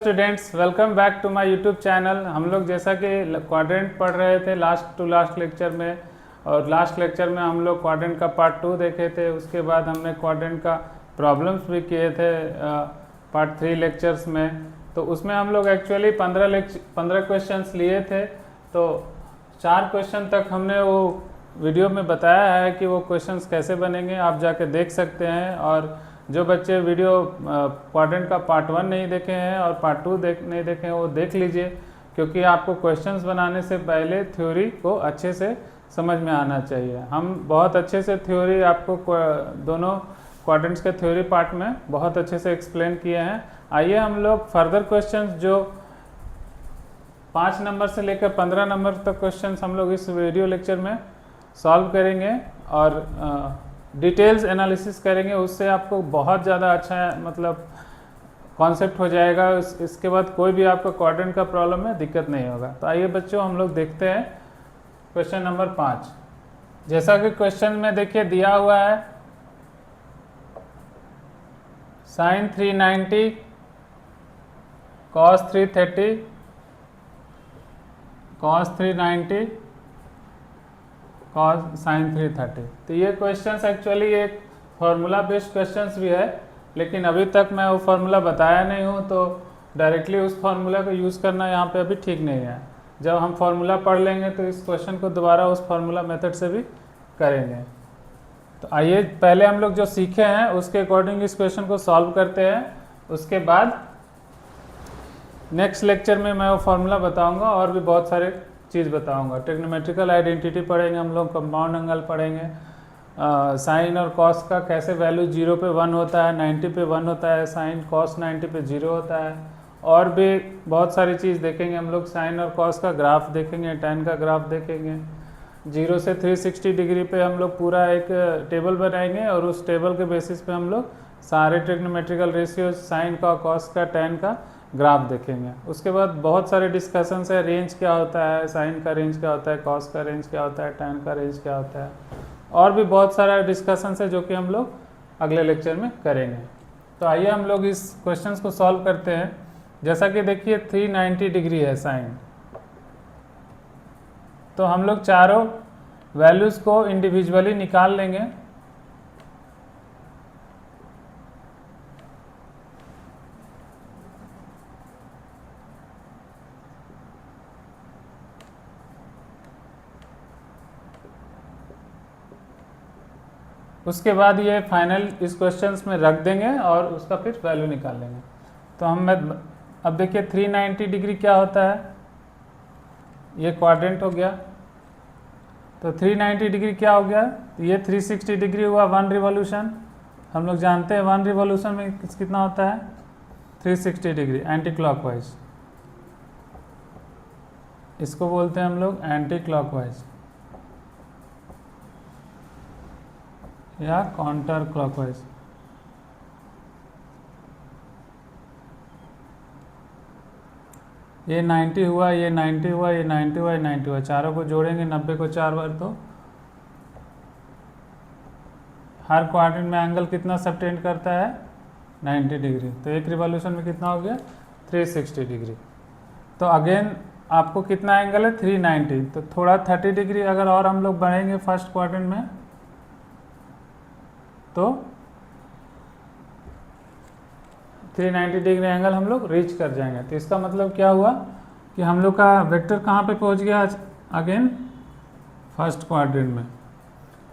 Students, welcome back to my YouTube channel. हम लोग जैसा कि क्वाड्रेंट पढ़ रहे थे लास्ट टू लास्ट लेक्चर में, और लास्ट लेक्चर में हम लोग क्वाड्रेंट का पार्ट 2 देखे थे। उसके बाद हमने क्वाड्रेंट का प्रॉब्लम्स भी किए थे पार्ट 3 लेक्चर्स में। तो उसमें हम लोग एक्चुअली 15 क्वेश्चंस लिए थे। तो 4 क्वेश्चन तक हमने वो वीडियो में बताया है कि वो क्वेश्चंस कैसे बनेंगे, आप जाके देख सकते हैं। और जो बच्चे वीडियो क्वाड्रेंट का पार्ट 1 नहीं देखे हैं और पार्ट 2 नहीं देखे हैं वो देख लीजिए, क्योंकि आपको क्वेश्चंस बनाने से पहले थ्योरी को अच्छे से समझ में आना चाहिए। हम बहुत अच्छे से थ्योरी आपको दोनों क्वाड्रेंट्स के थ्योरी पार्ट में बहुत अच्छे से एक्सप्लेन किए हैं। आइए हम लोग फर्दर क्वेश्चंस जो 5 नंबर से लेकर 15 नंबर तक क्वेश्चंस हम लोग इस वीडियो लेक्चर में सॉल्व करेंगे और डिटेल्स एनालिसिस करेंगे। उससे आपको बहुत ज़्यादा अच्छा मतलब कॉन्सेप्ट हो जाएगा। इसके बाद कोई भी आपको क्वाड्रेंट का प्रॉब्लम में दिक्कत नहीं होगा। तो आइए बच्चों हम लोग देखते हैं क्वेश्चन नंबर 5। जैसा कि क्वेश्चन में देखिए दिया हुआ है sin 390 cos 330 cos 390 cos sin 330। तो ये क्वेश्चंस एक्चुअली एक फार्मूला बेस्ड क्वेश्चंस भी है, लेकिन अभी तक मैं वो फार्मूला बताया नहीं हूँ, तो डायरेक्टली उस फार्मूला को यूज़ करना यहाँ पे अभी ठीक नहीं है। जब हम फार्मूला पढ़ लेंगे तो इस क्वेश्चन को दोबारा उस फार्मूला मेथड से भी करेंगे। तो आइए पहले हम लोग जो सीखे हैं उसके अकॉर्डिंग इस क्वेश्चन को सॉल्व करते हैं। उसके बाद नेक्स्ट लेक्चर में मैं वो फार्मूला बताऊँगा और भी बहुत सारे चीज़ बताऊंगा। ट्रिग्नोमेट्रिकल आइडेंटिटी पढ़ेंगे हम लोग, कंपाउंड एंगल पढ़ेंगे, साइन और कॉस का कैसे वैल्यू 0 पे 1 होता है, 90 पे 1 होता है, साइन कॉस 90 पे 0 होता है। और भी बहुत सारी चीज़ देखेंगे हम लोग। साइन और कॉस का ग्राफ देखेंगे, tan का ग्राफ देखेंगे। 0 से 360 डिग्री पे हम लोग पूरा एक टेबल बनाएंगे और उस टेबल के बेसिस पे हम लोग सारे ट्रिग्नोमेट्रिकल रेशियोज साइन का, कॉस का, tan का ग्राफ देखेंगे। उसके बाद बहुत सारे डिस्कशंस है, रेंज क्या होता है, साइन का रेंज क्या होता है, कॉस का रेंज क्या होता है, tan का रेंज क्या होता है, और भी बहुत सारा डिस्कशंस है जो कि हम लोग अगले लेक्चर में करेंगे। तो आइए हम लोग इस क्वेश्चंस को सॉल्व करते हैं। जैसा कि देखिए 390 डिग्री है साइन, तो हम लोग चारों वैल्यूज़ को इंडिविजुअली निकाल लेंगे। उसके बाद ये फाइनल इस क्वेश्चंस में रख देंगे और उसका फिर वैल्यू निकाल लेंगे। तो हम अब देखिए 390 डिग्री क्या होता है, ये क्वाड्रेंट हो गया। तो 390 डिग्री क्या हो गया, ये 360 डिग्री हुआ 1 रिवॉल्यूशन। हम लोग जानते हैं 1 रिवॉल्यूशन में कितना होता है 360 डिग्री एंटी क्लॉकवाइज। इसको बोलते हैं हम लोग एंटी क्लॉकवाइज या काउंटर क्लॉकवाइज। ये 90 हुआ, ये 90 हुआ, ये 90 हुआ, ये 90 हुआ, चारों को जोड़ेंगे 90 को 4 बार, तो हर क्वाड्रेंट में एंगल कितना सबटेंड करता है 90 डिग्री। तो एक रिवॉल्यूशन में कितना हो गया 360 डिग्री। तो अगेन आपको कितना एंगल है 390, तो थोड़ा 30 डिग्री अगर और हम लोग बढ़ेंगे फर्स्ट क्वाड्रेंट में तो 390 डिग्री एंगल हम लोग रीच कर जाएंगे। तो इसका मतलब क्या हुआ कि हम लोग का वेक्टर कहाँ पे पहुँच गया अगेन फर्स्ट क्वाड्रेंट में।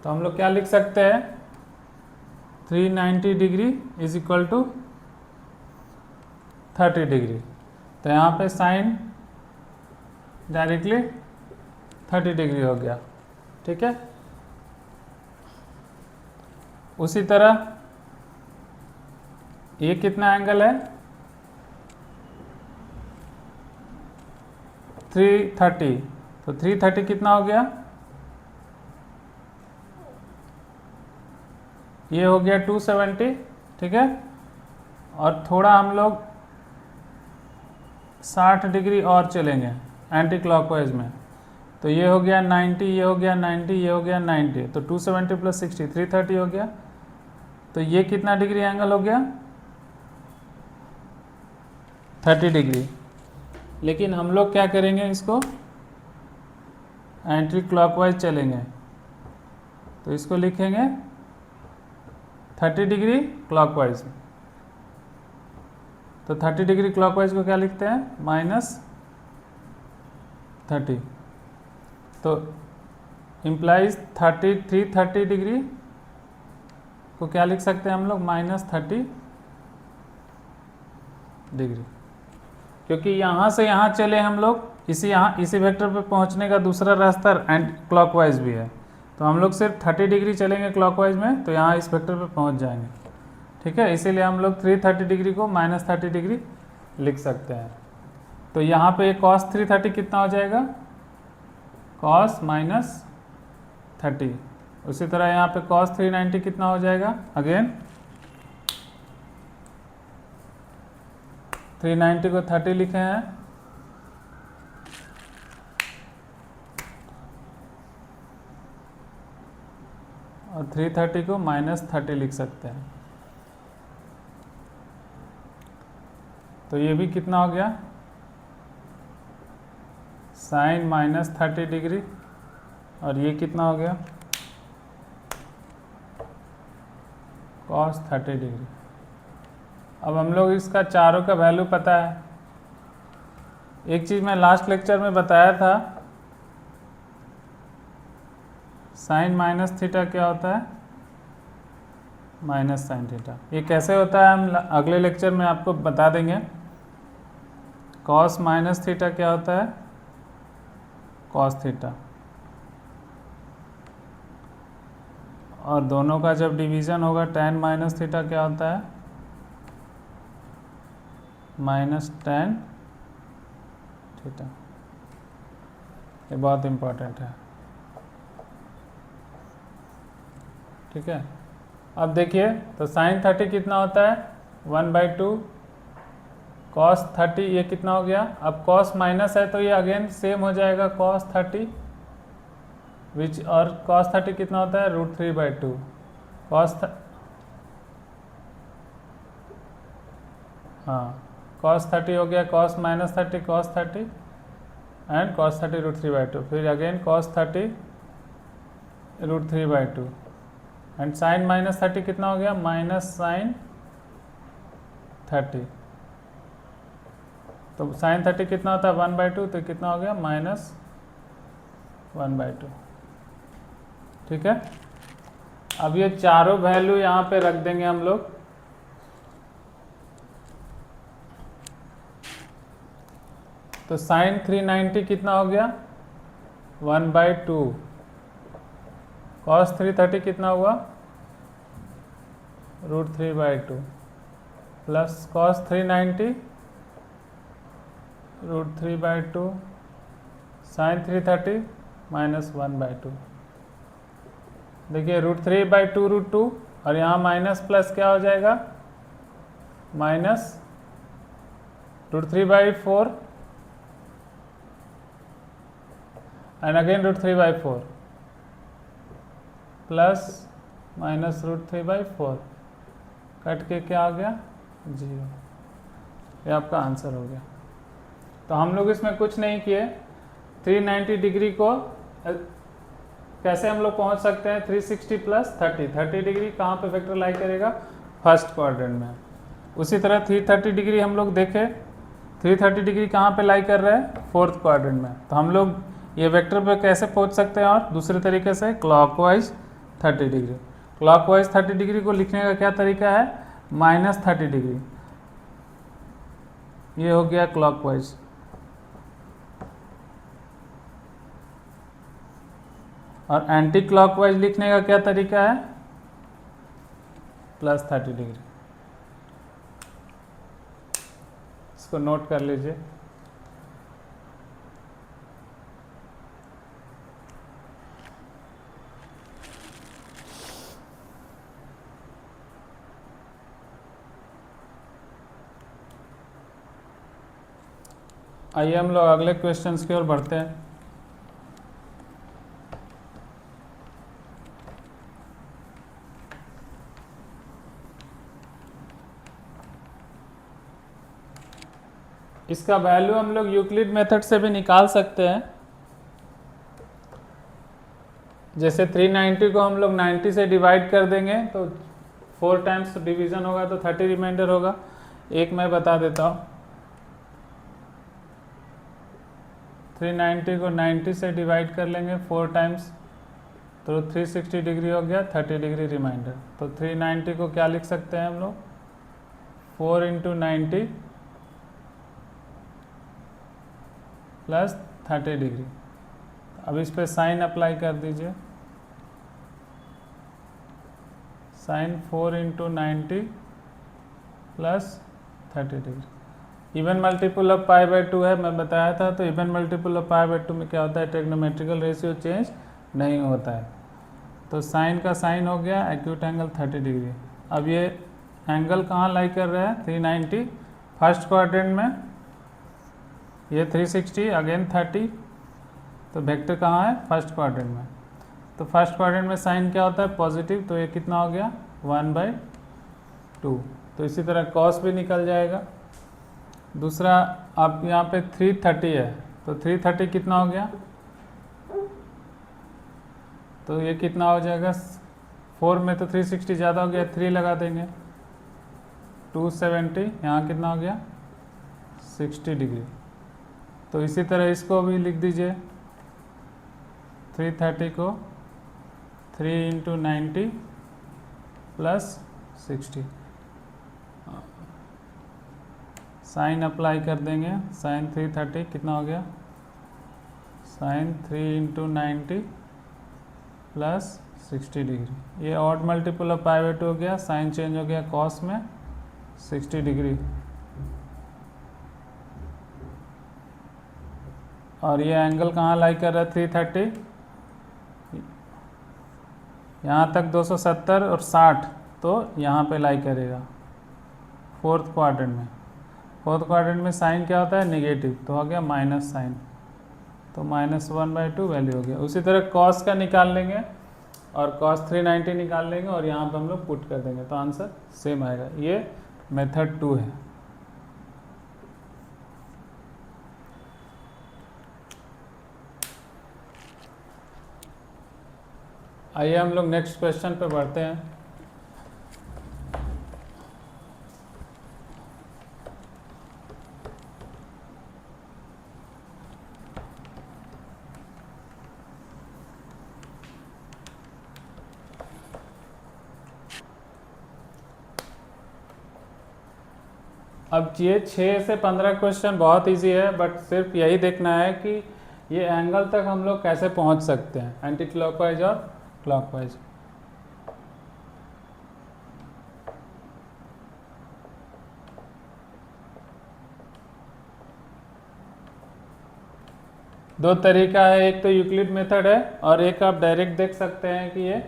तो हम लोग क्या लिख सकते हैं 390 degree is equal to 30 degree. तो यहाँ पे साइन डायरेक्टली 30 डिग्री हो गया, ठीक है। उसी तरह ये कितना एंगल है 330, तो 330 कितना हो गया, ये हो गया 270, ठीक है। और थोड़ा हम लोग 60 डिग्री और चलेंगे एंटी क्लॉकवाइज में, तो ये हो गया 90, ये हो गया 90, ये हो गया 90, तो 270 प्लस 60 330 हो गया। तो ये कितना डिग्री एंगल हो गया 30 डिग्री। लेकिन हम लोग क्या करेंगे, इसको एंटी क्लॉकवाइज चलेंगे, तो इसको लिखेंगे 30 डिग्री क्लॉकवाइज। तो 30 डिग्री क्लॉकवाइज को क्या लिखते हैं, -30। तो इम्प्लाइज 330 डिग्री को क्या लिख सकते हैं हम लोग, -30 डिग्री। क्योंकि यहाँ से यहाँ चले हम लोग, इसी वेक्टर पे पहुँचने का दूसरा रास्ता एंड क्लॉकवाइज भी है, तो हम लोग सिर्फ 30 डिग्री चलेंगे क्लॉकवाइज में, तो यहाँ इस वेक्टर पे पहुँच जाएंगे। ठीक है, इसीलिए हम लोग 330 डिग्री को -30 डिग्री लिख सकते हैं। तो यहाँ पे cos 330 कितना हो जाएगा, cos -30। उसी तरह यहाँ पे cos 390 कितना हो जाएगा, अगेन 390 को 30 लिखे हैं, और 330 को -30 लिख सकते हैं। तो ये भी कितना हो गया, sin -30 डिग्री, और ये कितना हो गया, cos 30 डिग्री। अब हम लोग इसका चारों का वैल्यू पता है। एक चीज़ मैं लास्ट लेक्चर में बताया था, sin -थीटा क्या होता है, -sin थीटा। ये कैसे होता है हम अगले लेक्चर में आपको बता देंगे। cos -थीटा क्या होता है, cos थीटा। और दोनों का जब डिवीज़न होगा tan -थीटा क्या होता है, -tan थीटा। ये बहुत इम्पोर्टेंट है। ठीक है, अब देखिए, तो sin 30 कितना होता है, 1/2 cos 30, ये कितना हो गया। अब cos माइनस है तो ये अगेन सेम हो जाएगा cos 30, विच, और cos 30 कितना होता है, √3/2 cos 30 हो गया, cos -30 cos 30 एंड cos 30 √3/2, फिर अगेन cos 30 √3/2 एंड sin -30 कितना हो गया, -sin 30। तो sin 30 कितना होता है, 1/2, तो कितना हो गया, -1/2। ठीक है, अब ये चारों वैल्यू यहाँ पे रख देंगे हम लोग। तो sin 390 कितना हो गया, 1/2। cos 330 कितना हुआ, √3/2 प्लस cos 390 √3/2 sin 330 -1/2। देखिए √3/2 √2, और यहाँ माइनस प्लस क्या हो जाएगा, minus √3/4 and again √3/4 plus minus √3/4, cut के क्या आ गया, 0। ये आपका आंसर हो गया। तो हम लोग इसमें कुछ नहीं किए। 390 डिग्री को कैसे हम लोग पहुंच सकते हैं, 360 प्लस 30 डिग्री कहाँ पे वेक्टर लाई करेगा, फर्स्ट क्वाड्रेंट में। उसी तरह 330 डिग्री हम लोग देखें, 330 डिग्री कहाँ पे लाई कर रहा है, फोर्थ क्वाड्रेंट में। तो हम लोग ये वेक्टर पे कैसे पहुंच सकते हैं, और दूसरे तरीके से क्लॉकवाइज 30 डिग्री। क्लॉकवाइज 30 डिग्री को लिखने का क्या तरीका है, -30 डिग्री। ये हो गया क्लॉकवाइज। और एंटी क्लॉकवाइज लिखने का क्या तरीका है, +30 डिग्री। इसको नोट कर लीजिए। आइए हम लोग अगले क्वेश्चंस की ओर बढ़ते हैं। इसका वैल्यू हम लोग यूक्लिड मेथड से भी निकाल सकते हैं। जैसे 390 को हम लोग 90 से डिवाइड कर देंगे तो 4 टाइम्स डिवीज़न होगा तो 30 रिमाइंडर होगा। एक मैं बता देता हूँ, 390 को 90 से डिवाइड कर लेंगे 4 टाइम्स तो 360 डिग्री हो गया, 30 डिग्री रिमाइंडर। तो 390 को क्या लिख सकते हैं हम लोग, 4 इंटू 90 प्लस 30 डिग्री। अब इस पे साइन अप्लाई कर दीजिए, sine 4 into 90 plus 30 degree. Even multiple of pi by 2 है, मैं बताया था। तो even multiple of pi by 2 में क्या होता है, ट्रिग्नोमेट्रिकल रेशियो चेंज नहीं होता है। तो साइन का साइन हो गया, एक्यूट एंगल 30 डिग्री। अब ये एंगल कहाँ लाई कर रहा है, 390 फर्स्ट क्वाड्रेंट में, ये 360 अगेन 30। तो वेक्टर कहाँ है, फर्स्ट क्वाड्रेंट में। तो फर्स्ट क्वाड्रेंट में साइन क्या होता है, पॉजिटिव। तो ये कितना हो गया, 1/2। तो इसी तरह कॉस भी निकल जाएगा। दूसरा, अब यहाँ पे 330 है तो 330 कितना हो गया, तो ये कितना हो जाएगा, 4 में तो 360 ज़्यादा हो गया, 3 लगा देंगे, 270। यहाँ कितना हो गया, 60 डिग्री। तो इसी तरह इसको भी लिख दीजिए, 330 को 3 इंटू 90 प्लस 60। साइन अप्लाई कर देंगे, साइन 330 कितना हो गया, साइन 3 इंटू 90 प्लस 60 डिग्री। ये odd multiple of pi by 2 हो गया, साइन चेंज हो गया कॉस में 60 डिग्री। और ये एंगल कहाँ लाई कर रहा है, 330, यहाँ तक 270 और 60, तो यहाँ पे लाई करेगा फोर्थ क्वाड्रेंट में। फोर्थ क्वाड्रेंट में साइन क्या होता है, नेगेटिव, तो हो गया माइनस साइन, तो -1/2 वैल्यू हो गया। उसी तरह कॉस का निकाल लेंगे और कॉस 390 निकाल लेंगे और यहाँ पे हम लोग पुट कर देंगे तो आंसर सेम आएगा। ये मेथड 2 है। आइए हम लोग नेक्स्ट क्वेश्चन पे बढ़ते हैं। अब ये 6 से 15 क्वेश्चन बहुत इजी है, बट सिर्फ यही देखना है कि ये एंगल तक हम लोग कैसे पहुंच सकते हैं, एंटी क्लॉकवाइज और क्लॉकवाइज। दो तरीका है, एक तो यूक्लिड मेथड है और एक आप डायरेक्ट देख सकते हैं कि ये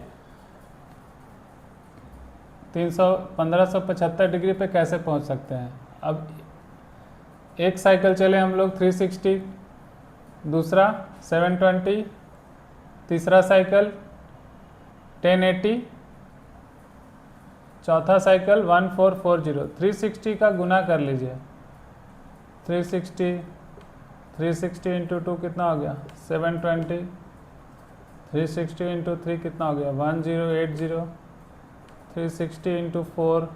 1575 डिग्री पे कैसे पहुंच सकते हैं। अब एक साइकिल चले हम लोग 360, दूसरा 720, तीसरा साइकिल 1080, चौथा साइकिल 1440। 360 का गुना कर लीजिए, 360 इंटू 2 कितना हो गया, 720, 360 इंटू 3 कितना हो गया, 1080, 360 इंटू 4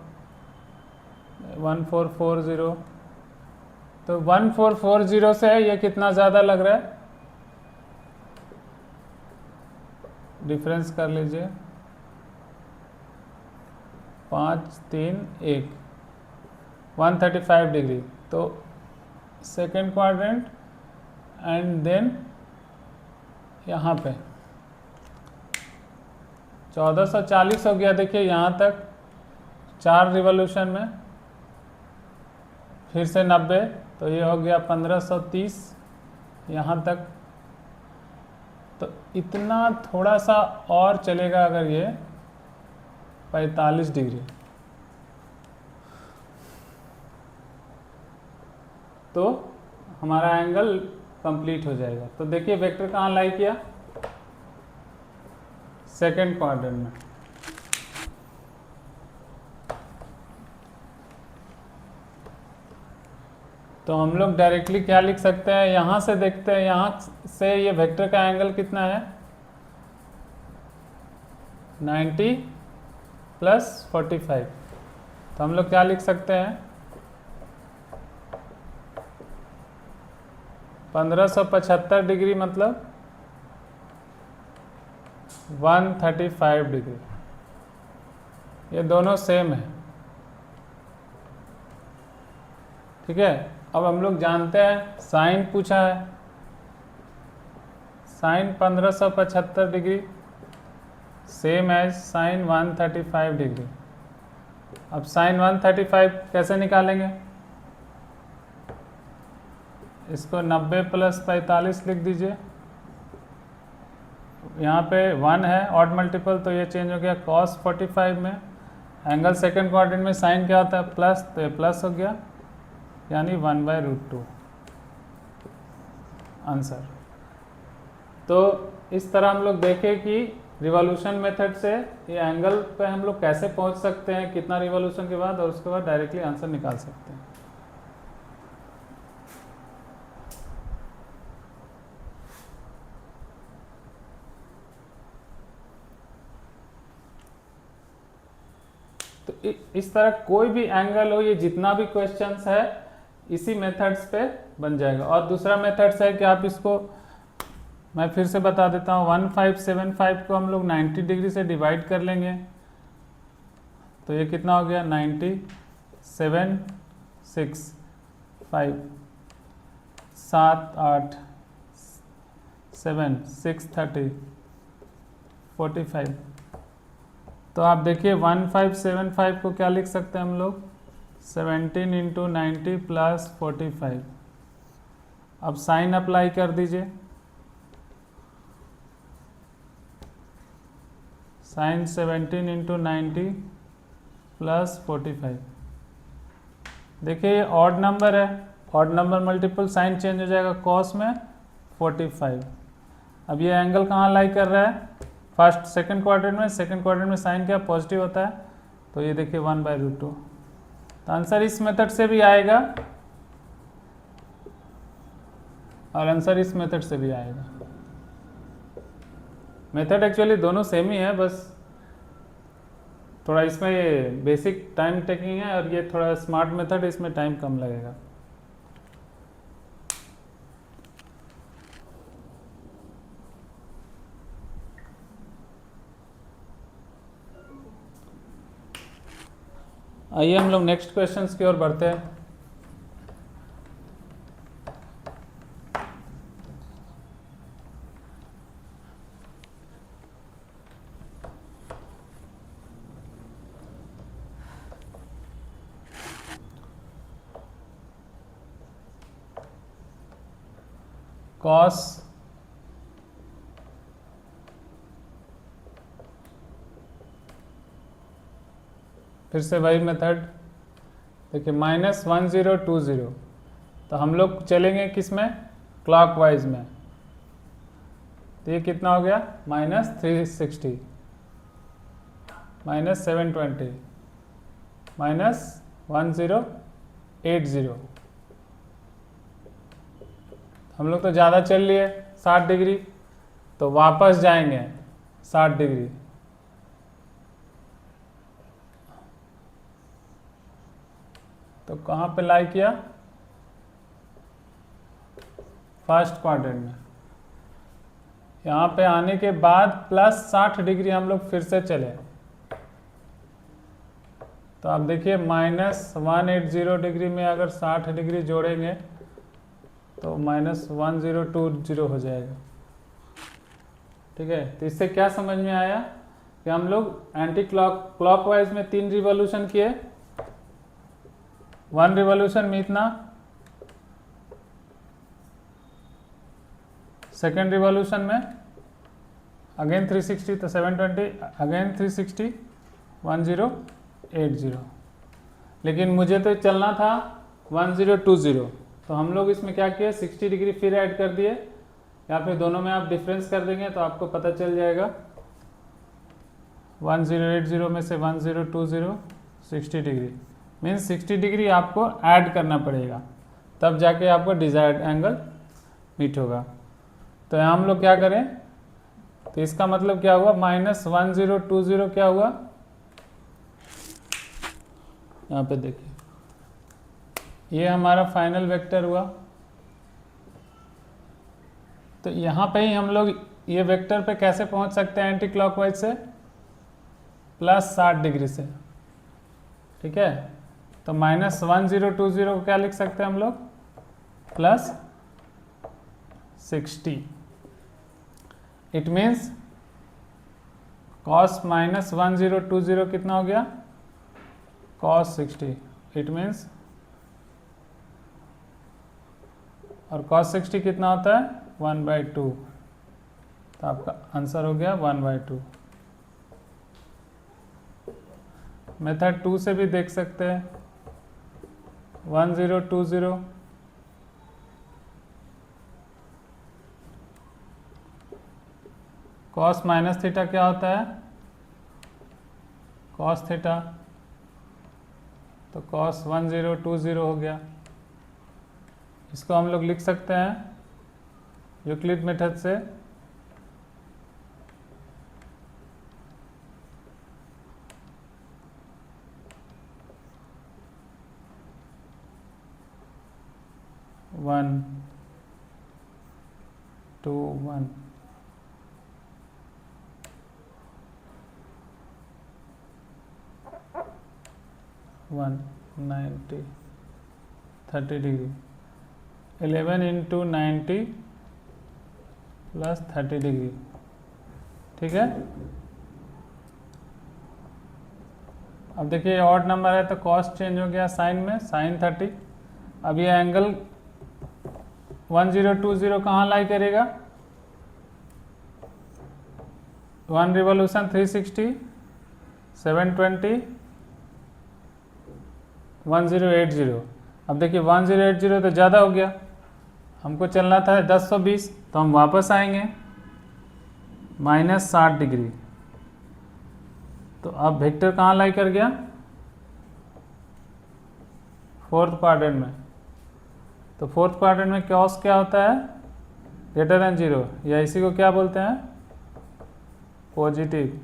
1440। तो 1440 से ये कितना ज़्यादा लग रहा है, डिफरेंस कर लीजिए, 5 3 1 135 डिग्री। तो सेकेंड क्वाड्रेंट एंड देन यहाँ पे 1440 हो गया। देखिए यहाँ तक 4 रिवॉल्यूशन में, फिर से 90, तो ये हो गया 1530 यहाँ तक। तो इतना थोड़ा सा और चलेगा अगर ये 45 डिग्री, तो हमारा एंगल कंप्लीट हो जाएगा। तो देखिए वेक्टर कहाँ लाई किया, सेकेंड क्वाड्रेंट में। तो हम लोग डायरेक्टली क्या लिख सकते हैं, यहाँ से देखते हैं, यहाँ से ये वेक्टर का एंगल कितना है 90 प्लस 45। तो हम लोग क्या लिख सकते हैं 1575 डिग्री मतलब 135 डिग्री। ये दोनों सेम है, ठीक है। अब हम लोग जानते हैं साइन पूछा है, sine 1575 degree same as sine 135 degree. अब साइन 135 कैसे निकालेंगे, इसको 90 प्लस 45 लिख दीजिए। यहाँ पे 1 है ऑड मल्टीपल, तो ये चेंज हो गया cos 45 में। एंगल सेकंड क्वाड्रेंट में साइन क्या होता है प्लस, तो ये प्लस हो गया, यानी 1/√2 आंसर। तो इस तरह हम लोग देखें कि रिवॉल्यूशन मेथड से ये एंगल पे हम लोग कैसे पहुंच सकते हैं, कितना रिवॉल्यूशन के बाद, और उसके बाद डायरेक्टली आंसर निकाल सकते हैं। तो इस तरह कोई भी एंगल हो, ये जितना भी क्वेश्चंस है इसी मेथड्स पे बन जाएगा। और दूसरा मेथड्स है कि आप इसको, मैं फिर से बता देता हूँ, 1575 को हम लोग 90 डिग्री से डिवाइड कर लेंगे, तो ये कितना हो गया 90, 7, 6, 5, 7, 8, 7, 6, 30, 45। तो आप देखिए 1575 को क्या लिख सकते हैं हम लोग 17 इंटू 90 प्लस 45। अब साइन अप्लाई कर दीजिए, साइन 17 इंटू 90 प्लस 45। देखिए ये ऑड नंबर है, odd number multiple sine change हो जाएगा कॉस में 45। अब ये एंगल कहाँ लाई कर रहा है फर्स्ट सेकंड क्वाड्रेंट में, सेकंड क्वाड्रेंट में साइन क्या पॉजिटिव होता है, तो ये देखिए 1/√2। तो आंसर इस मेथड से भी आएगा और आंसर इस मेथड से भी आएगा। मेथड एक्चुअली दोनों सेम ही है, बस थोड़ा इसमें ये बेसिक टाइम टेकिंग है और ये थोड़ा स्मार्ट मेथड है, इसमें टाइम कम लगेगा। आइए हम लोग नेक्स्ट क्वेश्चंस की ओर बढ़ते हैं। कॉस फिर से वही मेथड, देखिए -1020। तो हम लोग चलेंगे किस में, क्लॉकवाइज में। तो ये कितना हो गया -360, -720, -1080। हम लोग तो ज़्यादा चल लिए 60 डिग्री, तो वापस जाएंगे 60 डिग्री। तो कहाँ पे लाई किया, फर्स्ट क्वाड्रेंट में। यहाँ पे आने के बाद प्लस 60 डिग्री हम लोग फिर से चले, तो आप देखिए -180 डिग्री में अगर 60 डिग्री जोड़ेंगे तो -1020 हो जाएगा, ठीक है। तो इससे क्या समझ में आया कि हम लोग एंटी क्लॉकवाइज में 3 रिवॉल्यूशन किए, 1 रिवॉल्यूशन में इतना, सेकेंड रिवॉल्यूशन में अगेन 360, तो 720, अगेन 360, 1080। लेकिन मुझे तो चलना था 1020, तो हम लोग इसमें क्या किए 60 डिग्री फिर ऐड कर दिए, या फिर दोनों में आप डिफरेंस कर देंगे तो आपको पता चल जाएगा। 1080 में से 1020 60 डिग्री मीन्स 60 डिग्री आपको ऐड करना पड़ेगा। तब जाके आपका डिजायर्ड एंगल मीट होगा। तो यहाँ हम लोग क्या करें, तो इसका मतलब क्या हुआ, -1020 क्या हुआ, यहाँ पे देखिए ये हमारा फाइनल वेक्टर हुआ। तो यहाँ पे ही हम लोग ये वेक्टर पे कैसे पहुँच सकते हैं एंटी क्लॉकवाइज से, +60 डिग्री से, ठीक है। तो -1020 को क्या लिख सकते हैं हम लोग, +60। इट मीन्स cos -1020 कितना हो गया, cos 60। इट मीन्स, और cos 60 कितना होता है, 1/2। तो आपका आंसर हो गया 1/2। मेथड 2 से भी देख सकते हैं, 1020 cos -थीटा क्या होता है, cos थीटा। तो cos 1020 हो गया। इसको हम लोग लिख सकते हैं यूक्लिड मेथड से, one two one, one 90 30 degree, 11 × 90 + 30 degree, ठीक है। अब देखिए ऑड नंबर है तो कॉस चेंज हो गया साइन में, sin 30। अब ये एंगल 1020 कहाँ लाई करेगा, 1 रिवॉल्यूशन 360, 720, 1080। अब देखिए 1080 तो ज़्यादा हो गया, हमको चलना था 1020, तो हम वापस आएंगे -60 डिग्री। तो अब वेक्टर कहाँ लाई कर गया, 4th क्वाड्रेंट में। तो 4th क्वाड्रेंट में कॉस क्या होता है, >0, या इसी को क्या बोलते हैं, पॉजिटिव।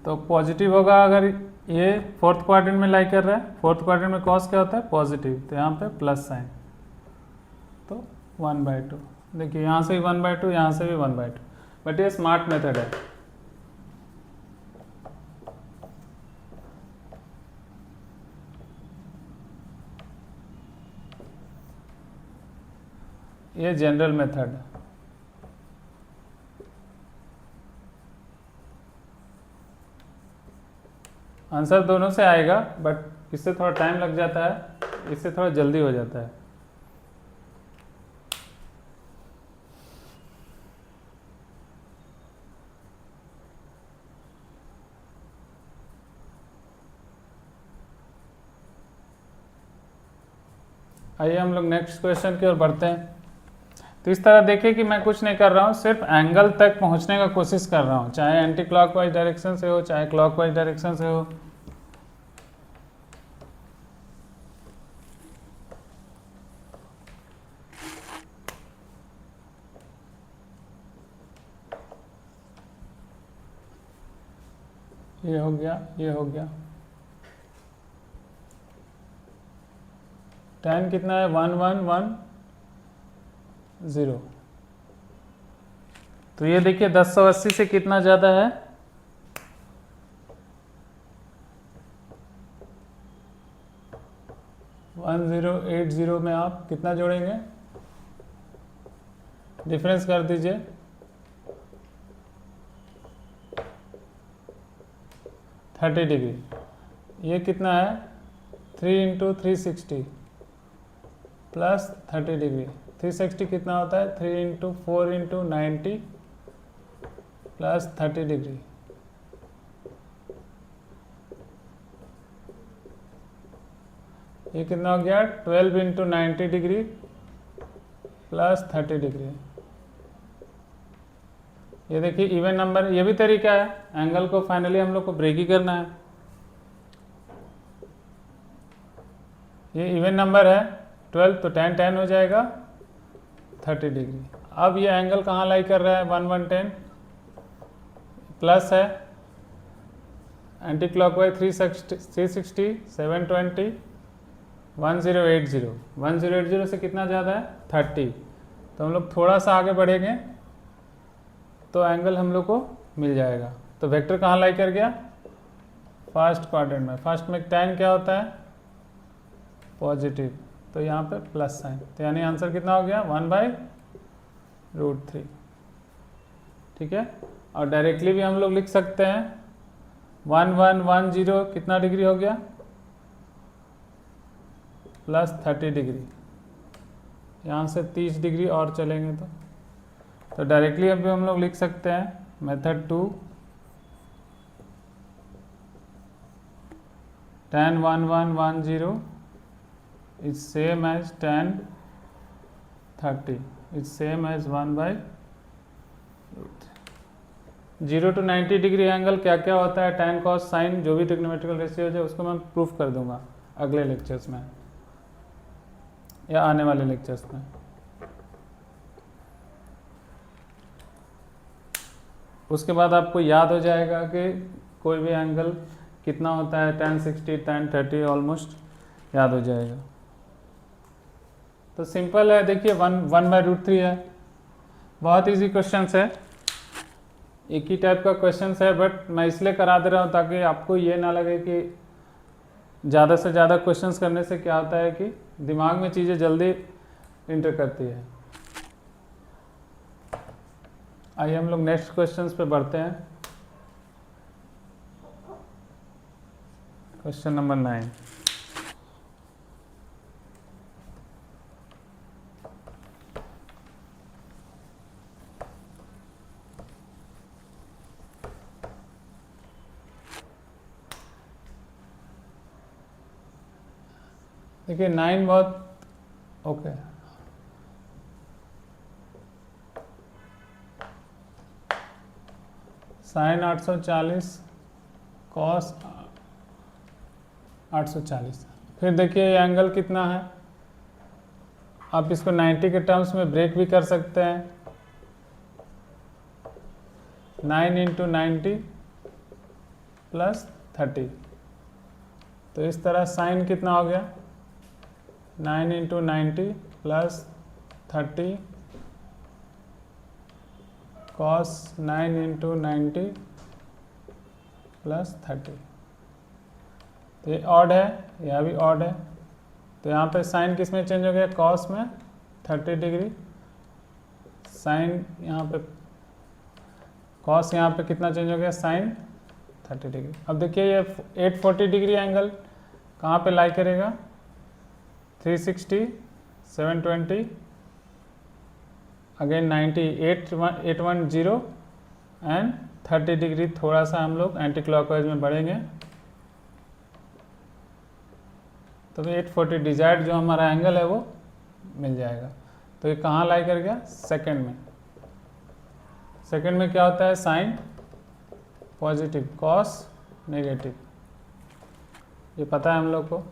तो पॉजिटिव होगा अगर ये 4th क्वाड्रेंट में लाई कर रहा है। 4th क्वाड्रेंट में कॉस क्या होता है, पॉजिटिव, तो यहाँ पे प्लस साइन, तो 1/2। देखिए यहाँ से भी 1/2, यहाँ से भी 1/2, बट ये स्मार्ट मेथड है। ये जनरल मेथड है। आंसर दोनों से आएगा, बट इससे थोड़ा टाइम लग जाता है, इससे थोड़ा जल्दी हो जाता है। आइए हम लोग नेक्स्ट क्वेश्चन की ओर बढ़ते हैं। तो इस तरह देखिए कि मैं कुछ नहीं कर रहा हूँ, सिर्फ एंगल तक पहुँचने का कोशिश कर रहा हूँ, चाहे एंटी क्लॉकवाइज डायरेक्शन से हो, चाहे क्लॉकवाइज डायरेक्शन से हो। ये हो गया, ये हो गया। tan कितना है, 1110। तो ये देखिए 1080 से कितना ज़्यादा है, 1080 में आप कितना जोड़ेंगे, डिफरेंस कर दीजिए, 30 डिग्री। ये कितना है, 3 × 360 + 30 डिग्री। 360 कितना होता है, 3 × 4 × 90 + 30 डिग्री। ये कितना हो गया, 12 × 90 डिग्री + 30 डिग्री। ये देखिए इवन नंबर, ये भी तरीका है, एंगल को फाइनली हम लोग को ब्रेक ही करना है। ये इवन नंबर है 12, तो 10 10 हो जाएगा 30 डिग्री। अब ये एंगल कहाँ लाई कर रहा है, 1 1 10 प्लस है, एंटी क्लॉकवाइज 360 720 1080 1080 से कितना ज़्यादा है 30, तो हम लोग थोड़ा सा आगे बढ़ेंगे तो एंगल हम लोग को मिल जाएगा। तो वेक्टर कहाँ लाई कर गया, फर्स्ट क्वाड्रेंट में। फर्स्ट में tan क्या होता है, पॉजिटिव, तो यहाँ पे प्लस साइन, तो यानी आंसर कितना हो गया 1/√3। ठीक है, और डायरेक्टली भी हम लोग लिख सकते हैं 1110 कितना डिग्री हो गया, प्लस 30 डिग्री, यहाँ से 30 डिग्री और चलेंगे तो डायरेक्टली अभी हम लोग लिख सकते हैं method 2, tan 1110 is same as tan 30 is same as 1/√3। 0 to 90 degree angle क्या क्या होता है, tan cos sin, जो भी ट्रिग्नोमेट्रिकल रेशियो है उसको मैं प्रूफ कर दूंगा अगले लेक्चर्स में या आने वाले लेक्चर्स में। उसके बाद आपको याद हो जाएगा कि कोई भी एंगल कितना होता है, tan 60 tan 30 ऑलमोस्ट याद हो जाएगा। तो सिंपल है, देखिए 1/√3 है, बहुत इजी क्वेश्चन है, एक ही टाइप का क्वेश्चन है, बट मैं इसलिए करा दे रहा हूँ ताकि आपको ये ना लगे कि ज़्यादा से ज़्यादा क्वेश्चंस करने से क्या होता है कि दिमाग में चीज़ें जल्दी इंटर करती है। आइए हम लोग नेक्स्ट क्वेश्चंस पे बढ़ते हैं। क्वेश्चन नंबर 9, देखिए 9 बहुत ओके। साइन 840 कॉस 840, फिर देखिए ये एंगल कितना है, आप इसको 90 के टर्म्स में ब्रेक भी कर सकते हैं, 9 × 90 + 30, तो इस तरह साइन कितना हो गया 9 × 90 + 30 cos 9 × 90 + 30, तो ये ऑड है, यह भी ऑड है, तो यहाँ पे साइन किस में चेंज हो गया, कॉस में 30 डिग्री, साइन यहाँ पे कॉस यहाँ पे कितना चेंज हो गया, साइन 30 डिग्री। अब देखिए ये 840 डिग्री एंगल कहाँ पे लाई करेगा, 360 720 अगेन 90 810 एंड 30 डिग्री, थोड़ा सा हम लोग एंटी क्लॉकवाइज में बढ़ेंगे तो 840 डिजायर्ड जो हमारा एंगल है वो मिल जाएगा। तो ये कहाँ लाई कर गया, सेकंड में। सेकंड में क्या होता है, साइन पॉजिटिव कॉस नेगेटिव, ये पता है हम लोग को।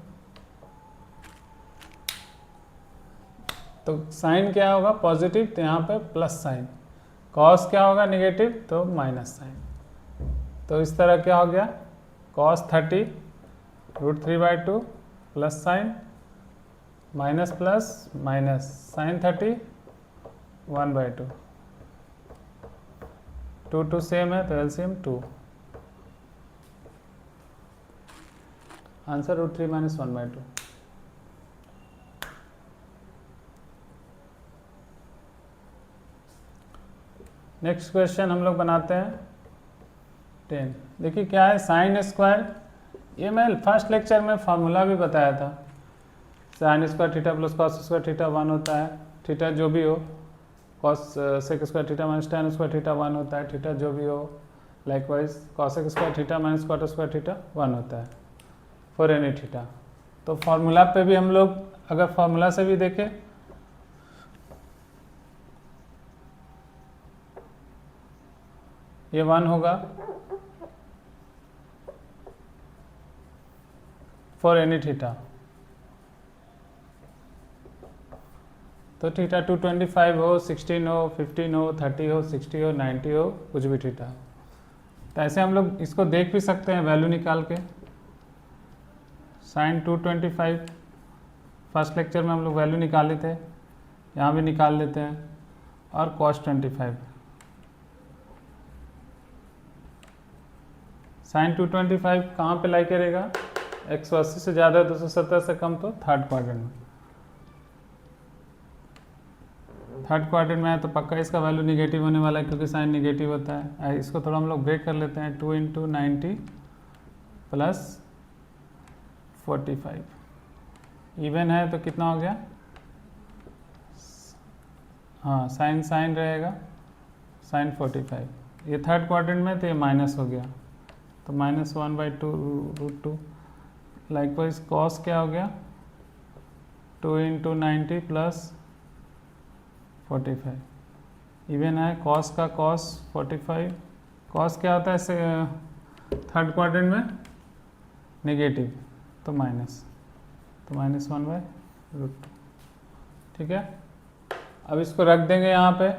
तो साइन क्या होगा पॉजिटिव, तो यहाँ पे प्लस साइन, कॉस क्या होगा नेगेटिव, तो माइनस साइन। तो इस तरह क्या हो गया, cos 30 √3/2 plus sine minus plus minus sine 30 1/2, 2 2 same है तो एलसीएम 2, आंसर √3 - 1/2। नेक्स्ट क्वेश्चन हम लोग बनाते हैं 10। देखिए क्या है, साइन स्क्वायर, ये मैं फर्स्ट लेक्चर में फार्मूला भी बताया था, sine square theta plus cos square theta 1 होता है, थीटा जो भी हो, cos sec square theta minus tan square theta 1 होता है, थीटा जो भी हो, likewise cosec square theta minus cot square theta 1 होता है फॉर एनी थीटा। तो फार्मूला पे भी हम लोग अगर फार्मूला से भी देखें ये 1 होगा फॉर एनी थीटा। तो थीटा 225 हो, 16 हो, 15 हो, 30 हो, 60 हो, 90 हो, कुछ भी थीटा हो। तो ऐसे हम लोग इसको देख भी सकते हैं वैल्यू निकाल के। साइन 225 फर्स्ट लेक्चर में हम लोग वैल्यू निकाले थे, यहाँ भी निकाल लेते हैं। और कॉस 25 साइन 225 कहाँ पे लाई करेगा? 180 से ज़्यादा, 270 से कम तो थर्ड क्वाड्रेंट में। थर्ड क्वाड्रेंट में है तो पक्का इसका वैल्यू निगेटिव होने वाला है, क्योंकि साइन निगेटिव होता है। इसको थोड़ा हम लोग ब्रेक कर लेते हैं। 2 × 90 + 45 इवन है तो कितना हो गया? हाँ, साइन साइन रहेगा, साइन 45। ये थर्ड क्वाड्रेंट में तो ये माइनस हो गया, तो -1/2√2। लाइकवाइज कॉस क्या हो गया? 2 × 90 + 45 इवन है। कॉस का कॉस 45, कॉस क्या होता है ऐसे थर्ड क्वाड्रेंट में? नेगेटिव, तो माइनस, तो -1/√2। ठीक है, अब इसको रख देंगे यहाँ पे।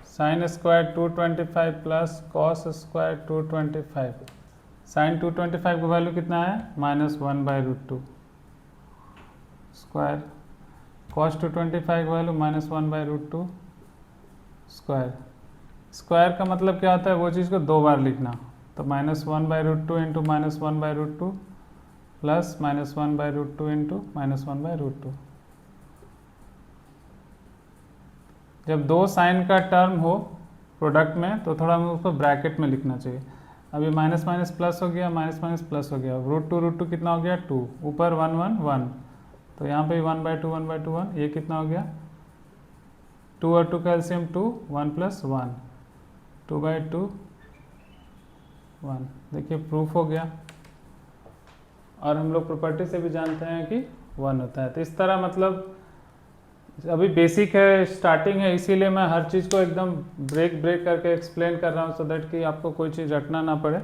Sine square 225 + cos square 225। Sine 225 का वैल्यू कितना है? -1/√2 स्क्वायर। कॉस 225 का वैल्यू -1/√2 स्क्वायर। स्क्वायर का मतलब क्या होता है? वो चीज़ को दो बार लिखना। तो -1/√2 × -1/√2 + -1/√2 × -1/√2। जब दो साइन का टर्म हो प्रोडक्ट में तो थोड़ा हमें उसको ब्रैकेट में लिखना चाहिए। अभी माइनस माइनस प्लस हो गया, माइनस माइनस प्लस हो गया। √2 कितना हो गया? 2। ऊपर 1 1 1, तो यहाँ पे 1/2 1/2 1, ये कितना हो गया? 2 और 2 का एलसीएम 2, 1 + 1, 2/2 1। देखिए प्रूफ हो गया। और हम लोग प्रॉपर्टी से भी जानते हैं कि 1 होता है। तो इस तरह मतलब अभी बेसिक है, स्टार्टिंग है, इसीलिए मैं हर चीज़ को एकदम ब्रेक करके एक्सप्लेन कर रहा हूँ, सो दैट कि आपको कोई चीज़ रटना ना पड़े,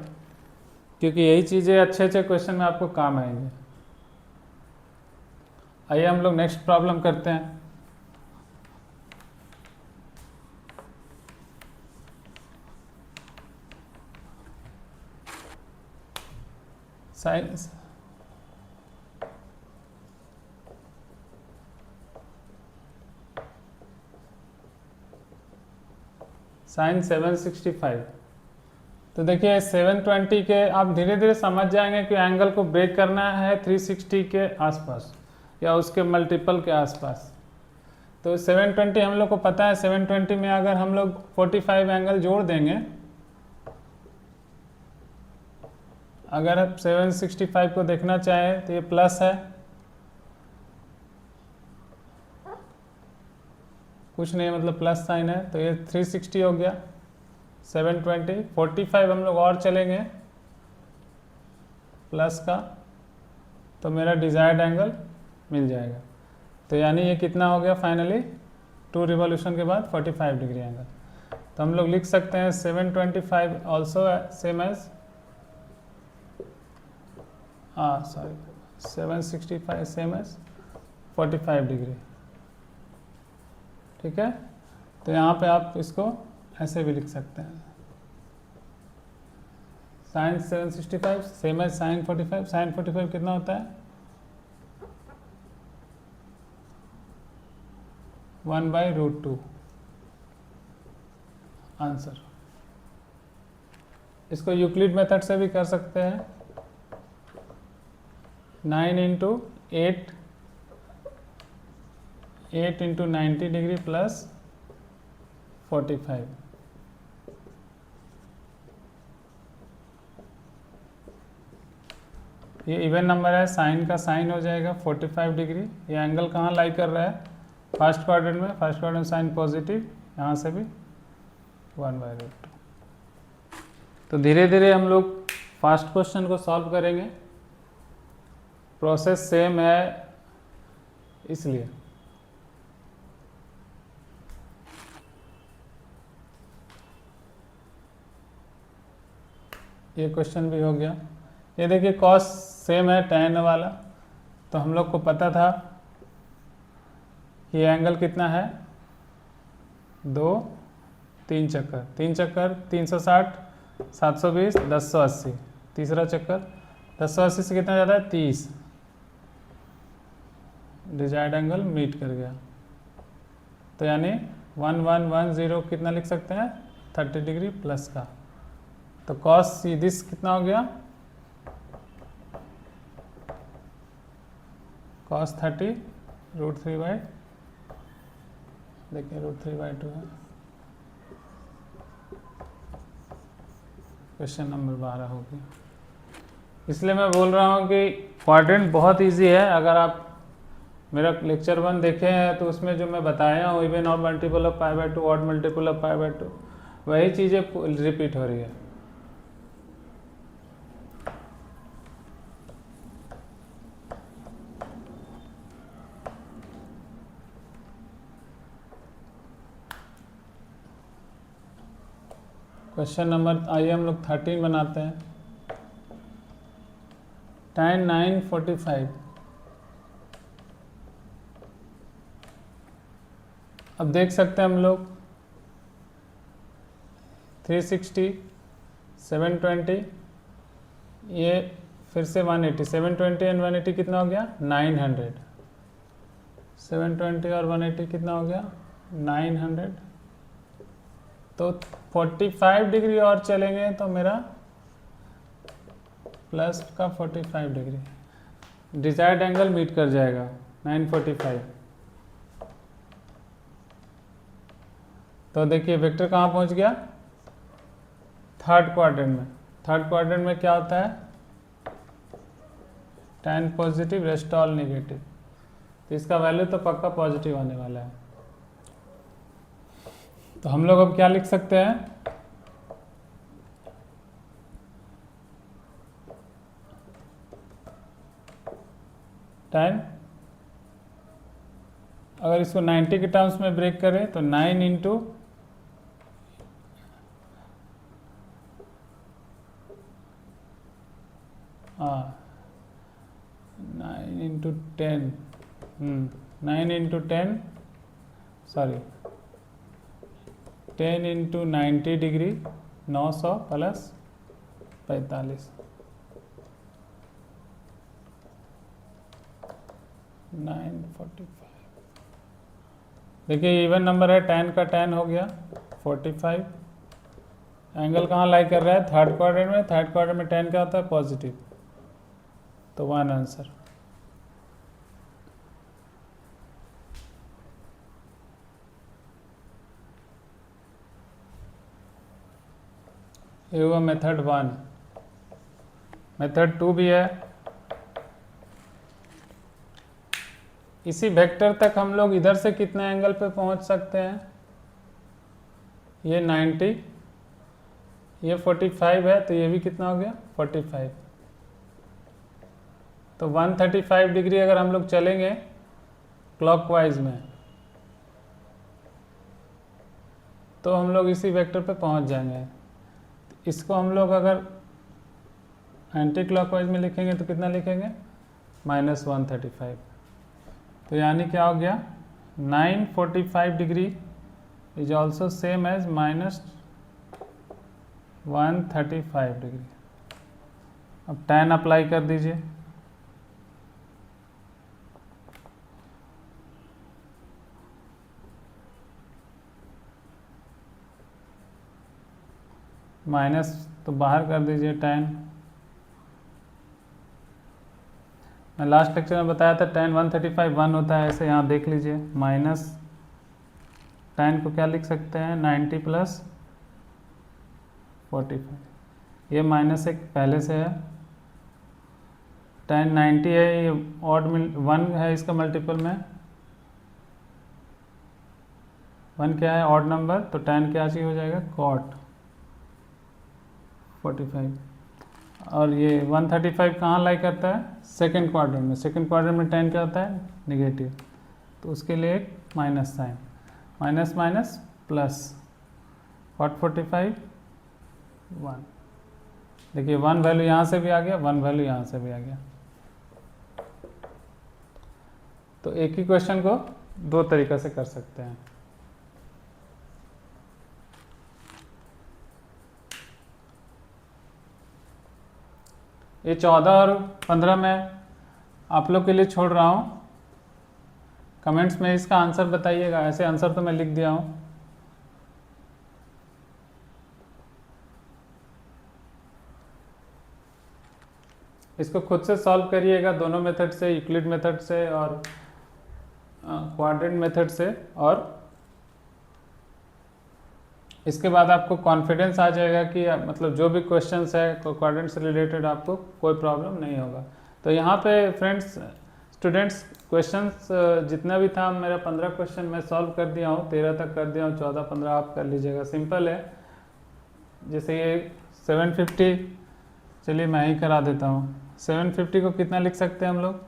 क्योंकि यही चीज़ें अच्छे अच्छे क्वेश्चन में आपको काम आएंगे। आइए हम लोग नेक्स्ट प्रॉब्लम करते हैं। Science sine 765। तो देखिए 720 के आप धीरे धीरे समझ जाएंगे कि एंगल को ब्रेक करना है 360 के आसपास या उसके मल्टीपल के आसपास। तो 720 हम लोग को पता है, 720 में अगर हम लोग 45 एंगल जोड़ देंगे, अगर आप 765 को देखना चाहें तो ये प्लस है, कुछ नहीं मतलब प्लस साइन है, तो ये 360 हो गया। 720 45 हम लोग और चलेंगे प्लस का, तो मेरा डिज़ायर्ड एंगल मिल जाएगा। तो यानी ये कितना हो गया फाइनली? 2 रिवॉल्यूशन के बाद 45 डिग्री एंगल। तो हम लोग लिख सकते हैं 725 also same as 765 same as 45 degree. ठीक है, तो यहाँ पे आप इसको ऐसे भी लिख सकते हैं, sine 765 same as sine 45। Sine 45 कितना होता है? 1/√2 आंसर। इसको यूक्लिड मेथड से भी कर सकते हैं। 9 × 8 8 × 90 डिग्री + 45। ये इवन नंबर है, साइन का साइन हो जाएगा 45 डिग्री। ये एंगल कहाँ लाई कर रहा है? फर्स्ट क्वाड्रेंट में। फर्स्ट क्वाड्रेंट साइन पॉजिटिव, यहाँ से भी 1/√2। तो धीरे धीरे हम लोग फास्ट क्वेश्चन को सॉल्व करेंगे, प्रोसेस सेम है इसलिए। ये क्वेश्चन भी हो गया। ये देखिए कॉस सेम है tan वाला, तो हम लोग को पता था ये एंगल कितना है, 2 3 चक्कर, 3 चक्कर 360 720 1080, तीसरा चक्कर 1080 से कितना ज़्यादा है 30, डिजायर्ड एंगल मीट कर गया। तो यानी 1110 कितना लिख सकते हैं 30 डिग्री प्लस का। तो कॉस दिस कितना हो गया, cos 30 √3/, देखिए √3/2 है। क्वेश्चन नंबर 12 हो गया। इसलिए मैं बोल रहा हूँ कि क्वाड्रेंट बहुत इजी है। अगर आप मेरा लेक्चर 1 देखे हैं तो उसमें जो मैं बताया हूँ इवन और multiple of π/2, odd multiple of π/2, वही चीज़ें रिपीट हो रही है। क्वेश्चन नंबर आइए हम लोग 13 बनाते हैं। tan 945, अब देख सकते हैं हम लोग 360 720, ये फिर से 180, 720 एंड 180 कितना हो गया 900, 720 और 180 कितना हो गया 900। तो 45 डिग्री और चलेंगे तो मेरा प्लस का 45 डिग्री, डिजायर्ड एंगल मीट कर जाएगा 945। तो देखिए वेक्टर कहाँ पहुँच गया, थर्ड क्वाड्रेंट में। थर्ड क्वाड्रेंट में क्या होता है, tan positive rest all negative, तो इसका वैल्यू तो पक्का पॉजिटिव आने वाला है। तो हम लोग अब क्या लिख सकते हैं, tan, अगर इसको 90 के टर्म्स में ब्रेक करें तो 9 into nine into 10 9 into 10 sorry 10 into 90 degree 900 plus 45, 945। देखिए इवन नंबर है, tan का tan हो गया 45। एंगल कहाँ लाई कर रहा है, थर्ड क्वाड्रेंट में। थर्ड क्वाड्रेंट में tan क्या होता है पॉजिटिव, तो 1 आंसर। ये हुआ मेथड 1। मेथड 2 भी है। इसी वेक्टर तक हम लोग इधर से कितने एंगल पे पहुंच सकते हैं, ये 90, ये 45 है, तो ये भी कितना हो गया 45। तो 135 डिग्री अगर हम लोग चलेंगे क्लॉकवाइज में तो हम लोग इसी वेक्टर पे पहुंच जाएंगे। इसको हम लोग अगर एंटी क्लॉकवाइज में लिखेंगे तो कितना लिखेंगे -135। तो यानी क्या हो गया 945 degree is also same as -135 degree. अब tan अप्लाई कर दीजिए, माइनस तो बाहर कर दीजिए tan। मैं लास्ट लेक्चर में बताया था tan 135 1 होता है, ऐसे यहाँ देख लीजिए। माइनस tan को क्या लिख सकते हैं 90 प्लस 45, ये माइनस एक पहले से है। tan 90 है, ये ऑड 1 है इसका मल्टीपल में, 1 क्या है, ऑड नंबर, तो tan क्या चीज हो जाएगा, cot 45। और ये 135 कहाँ लाई करता है, सेकंड क्वाड्रेंट में। सेकंड क्वाड्रेंट में tan क्या होता है, नेगेटिव, तो उसके लिए एक minus sine, minus minus plus, cot 45 1। देखिए 1 वैल्यू यहाँ से भी आ गया, 1 वैल्यू यहाँ से भी आ गया। तो एक ही क्वेश्चन को दो तरीक़ा से कर सकते हैं। ये 14 और 15 में आप लोग के लिए छोड़ रहा हूँ, कमेंट्स में इसका आंसर बताइएगा। ऐसे आंसर तो मैं लिख दिया हूँ। इसको खुद से सॉल्व करिएगा, दोनों मेथड से, यूक्लिड मेथड से और क्वाड्रेंट मेथड से, और इसके बाद आपको कॉन्फिडेंस आ जाएगा कि मतलब जो भी क्वेश्चंस है क्वाड्रेंट से रिलेटेड आपको कोई प्रॉब्लम नहीं होगा। तो यहाँ पे फ्रेंड्स, स्टूडेंट्स, क्वेश्चंस जितना भी था मेरा 15 क्वेश्चन मैं सॉल्व कर दिया हूँ, 13 तक कर दिया हूँ, 14-15 आप कर लीजिएगा, सिंपल है। जैसे ये 750, चलिए मैं ही करा देता हूँ। 750 को कितना लिख सकते हैं हम लोग,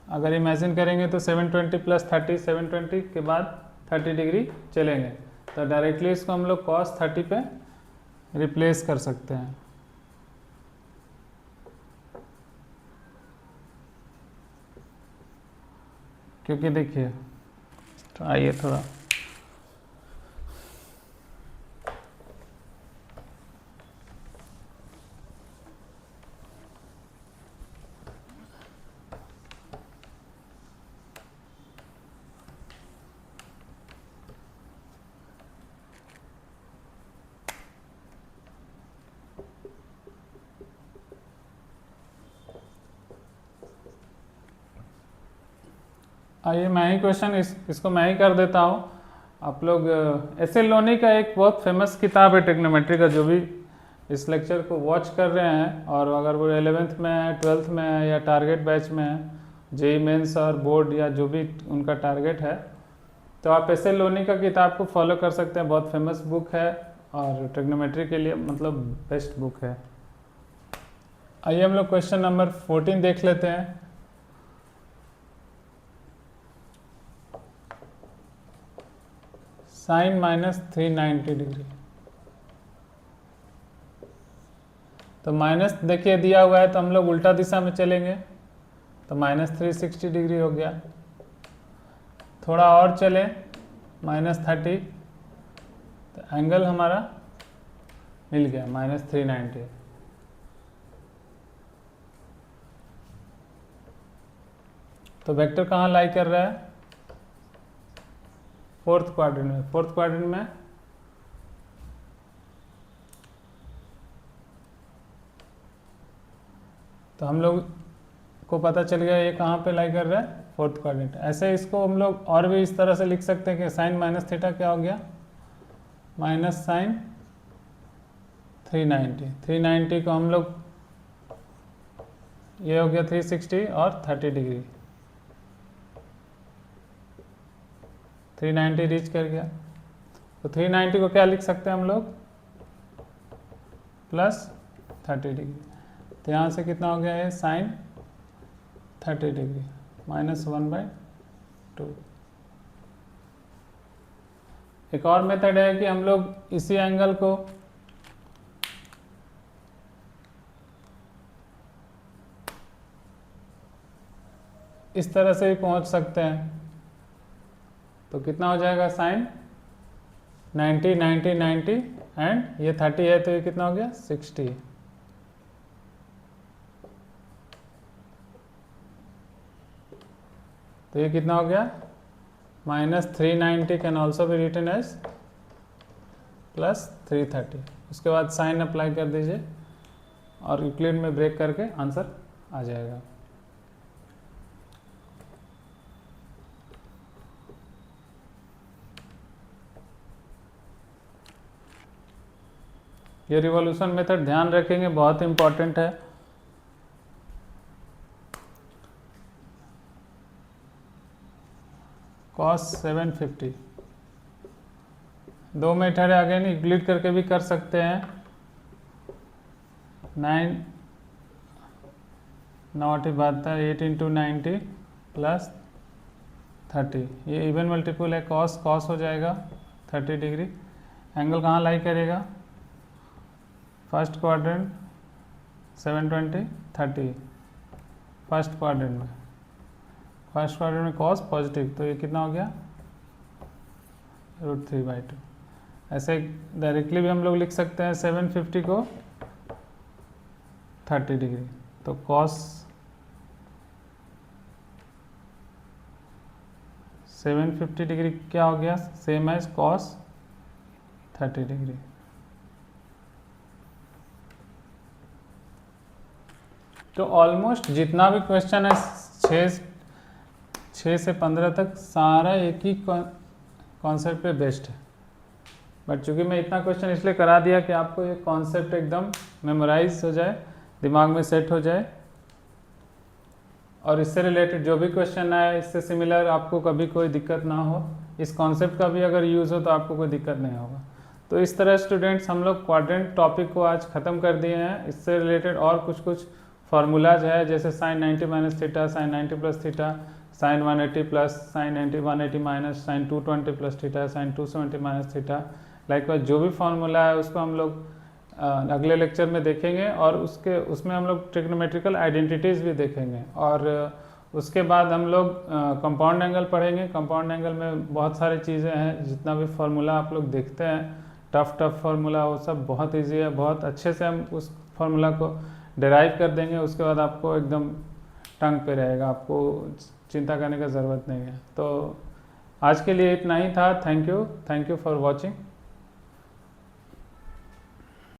अगर इमेजिन करेंगे तो 720 + 30, 720 के बाद 30 डिग्री चलेंगे, तो डायरेक्टली इसको हम लोग cos 30 पे रिप्लेस कर सकते हैं। क्योंकि देखिए, तो आइए थोड़ा आइए मैं ही क्वेश्चन इसको मैं ही कर देता हूँ। आप लोग एस एल लोनी का एक बहुत फेमस किताब है ट्रिग्नोमेट्री का, जो भी इस लेक्चर को वॉच कर रहे हैं और अगर वो 11th में है, 12th में है या टारगेट बैच में है, जेई मेंस और बोर्ड या जो भी उनका टारगेट है, तो आप एस एल लोनी का किताब को फॉलो कर सकते हैं। बहुत फेमस बुक है और ट्रिग्नोमेट्री के लिए मतलब बेस्ट बुक है। आइए हम लोग क्वेश्चन नंबर 14 देख लेते हैं। साइन -390 डिग्री, तो माइनस देखिए दिया हुआ है, तो हम लोग उल्टा दिशा में चलेंगे, तो -360 डिग्री हो गया। थोड़ा और चले, -30, तो एंगल हमारा मिल गया -390। तो वेक्टर कहाँ लाई कर रहा है, फोर्थ क्वाड्रेंट में। फोर्थ क्वाड्रेंट में तो हम लोग को पता चल गया ये कहाँ पे लाई कर रहा है, फोर्थ क्वाड्रेंट। ऐसे इसको हम लोग और भी इस तरह से लिख सकते हैं कि साइन -थीटा क्या हो गया, -sin 390। 390 को हम लोग, ये हो गया 360 और 30 डिग्री, 390 रीच कर गया। तो 390 को क्या लिख सकते हैं हम लोग, +30 डिग्री। तो यहाँ से कितना हो गया, ये साइन 30 डिग्री -1/2। एक और मेथड है कि हम लोग इसी एंगल को इस तरह से भी पहुंच सकते हैं। तो कितना हो जाएगा, साइन 90 90 90 एंड ये 30 है, तो ये कितना हो गया, 60। तो ये कितना हो गया, -390 can also be written as +330। उसके बाद साइन अप्लाई कर दीजिए और यूक्लिड में ब्रेक करके आंसर आ जाएगा। ये रिवॉल्यूशन मेथड ध्यान रखेंगे, बहुत इंपॉर्टेंट है। cos 750, दो मेथड है, अगेन यूक्लिड करके भी कर सकते हैं। 9 नॉट बात है 8 इंटू 90 प्लस 30, ये इवन मल्टीपल है, कॉस कॉस हो जाएगा 30 डिग्री। एंगल कहाँ लाई करेगा, फर्स्ट क्वाड्रेंट 720 30 फर्स्ट क्वाड्रेंट में, फर्स्ट क्वाड्रेंट में कॉस पॉजिटिव, तो ये कितना हो गया √3/2। ऐसे डायरेक्टली भी हम लोग लिख सकते हैं 750 को 30 डिग्री, तो कॉस 750 डिग्री क्या हो गया, सेम एज कॉस 30 डिग्री। तो ऑलमोस्ट जितना भी क्वेश्चन है 6 से 15 तक सारा एक ही कॉन्सेप्ट पे बेस्ड है। बट चूंकि मैं इतना क्वेश्चन इसलिए करा दिया कि आपको ये कॉन्सेप्ट एकदम मेमोराइज हो जाए, दिमाग में सेट हो जाए, और इससे रिलेटेड जो भी क्वेश्चन आए इससे सिमिलर आपको कभी कोई दिक्कत ना हो, इस कॉन्सेप्ट का भी अगर यूज़ हो तो आपको कोई दिक्कत नहीं होगा। तो इस तरह स्टूडेंट्स हम लोग क्वाड्रेंट टॉपिक को आज ख़त्म कर दिए हैं। इससे रिलेटेड और कुछ फार्मूलाज है, जैसे sin 90 minus theta, sin 90 plus theta, sin 180 plus, sin 180 minus, sin 220 plus theta, sin 270 minus theta. Likewise जो भी फार्मूला है उसको हम लोग अगले लेक्चर में देखेंगे, और उसमें हम लोग ट्रिग्नोमेट्रिकल आइडेंटिटीज़ भी देखेंगे। और उसके बाद हम लोग कंपाउंड एंगल पढ़ेंगे। कंपाउंड एंगल में बहुत सारी चीज़ें हैं, जितना भी फार्मूला आप लोग देखते हैं टफ फार्मूला, वो सब बहुत इजी है, बहुत अच्छे से हम उस फार्मूला को डिराइव कर देंगे। उसके बाद आपको एकदम टंग पे रहेगा, आपको चिंता करने का ज़रूरत नहीं है। तो आज के लिए इतना ही था। Thank you for watching.